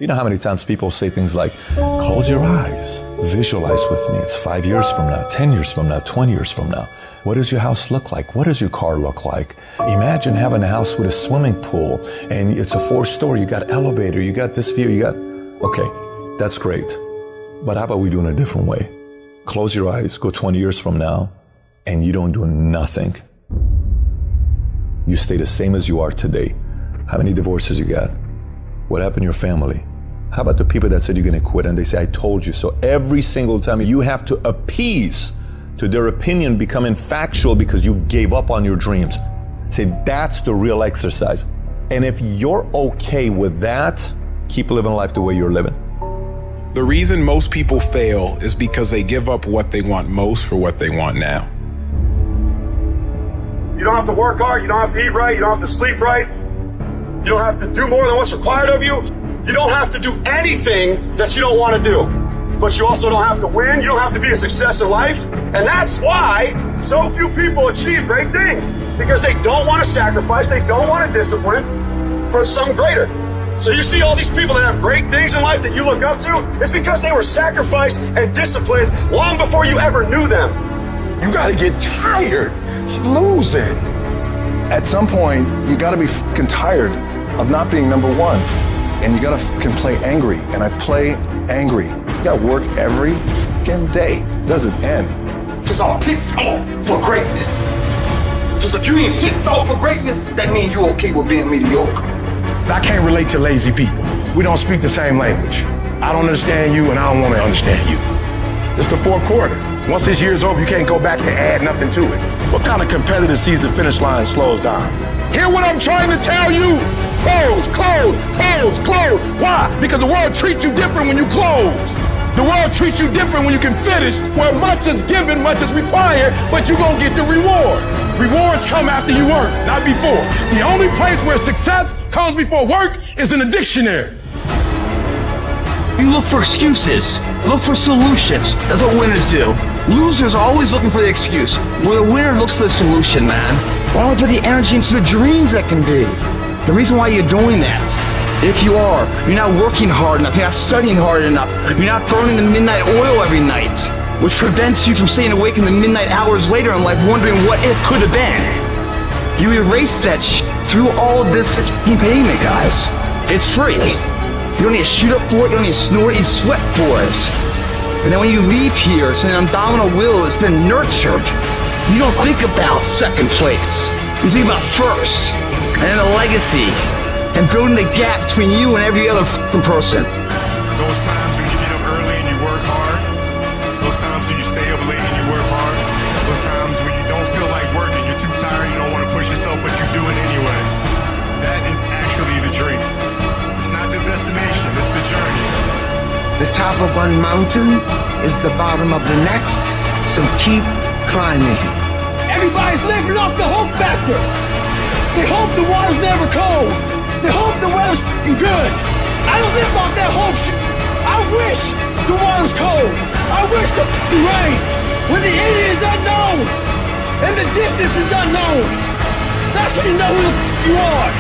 You know how many times people say things like, close your eyes, visualize with me. It's 5 years from now, 10 years from now, 20 years from now. What does your house look like? What does your car look like? Imagine having a house with a swimming pool and it's a 4-story, you got elevator, you got this view, okay, that's great. But how about we do it in a different way? Close your eyes, go 20 years from now, and you don't do nothing. You stay the same as you are today. How many divorces you got? What happened to your family? How about the people that said you're gonna quit and they say, I told you so? Every single time you have to appease to their opinion becoming factual because you gave up on your dreams. Say, that's the real exercise. And if you're okay with that, keep living life the way you're living. The reason most people fail is because they give up what they want most for what they want now. You don't have to work hard, you don't have to eat right, you don't have to sleep right. You don't have to do more than what's required of you. You don't have to do anything that you don't want to do. But you also don't have to win. You don't have to be a success in life. And that's why so few people achieve great things. Because they don't want to sacrifice, they don't want to discipline for something greater. So you see all these people that have great things in life that you look up to, it's because they were sacrificed and disciplined long before you ever knew them. You gotta get tired of losing. At some point, you gotta be fucking tired of not being number one. And you gotta fucking play angry. And I play angry. You gotta work every fucking day. It doesn't end. Cause I'm pissed off for greatness. Cause if you ain't pissed off for greatness, that means you okay with being mediocre. I can't relate to lazy people. We don't speak the same language. I don't understand you and I don't want to understand you. It's the fourth quarter. Once this year's over, you can't go back and add nothing to it. What kind of competitor sees the finish line and slows down? Hear what I'm trying to tell you? Close, close, close, close. Why? Because the world treats you different when you close. The world treats you different when you can finish, where much is given, much is required, but you're gonna get the rewards. Rewards come after you work, not before. The only place where success comes before work is in a dictionary. You look for excuses. Look for solutions. That's what winners do. Losers are always looking for the excuse. Well, the winner looks for the solution, man. Why don't we put the energy into the dreams that can be? The reason why you're doing that, if you are, you're not working hard enough, you're not studying hard enough, you're not burning the midnight oil every night, which prevents you from staying awake in the midnight hours later in life wondering what it could have been. You erase that through all of this payment, guys. It's free. You don't need to shoot up for it, you don't need to snore it, you sweat for it. And then when you leave here, it's an abdominal will, it's been nurtured. You don't think about second place. You think about first, and then the legacy, and building the gap between you and every other person. Those times when you get up early and you work hard, those times when you stay up late and you work hard, those times when you don't feel like working, you're too tired, you don't want to push yourself, but you do it anyway. That is actually the dream. It's not the destination, it's the journey. The top of one mountain is the bottom of the next, so keep climbing. Everybody's living off the hope factor. They hope the water's never cold. They hope the weather's f***ing good. I don't live off that hope shit. I wish the water's cold. I wish the f***ing rain. When the end is unknown and the distance is unknown, that's when you know who the f*** you are.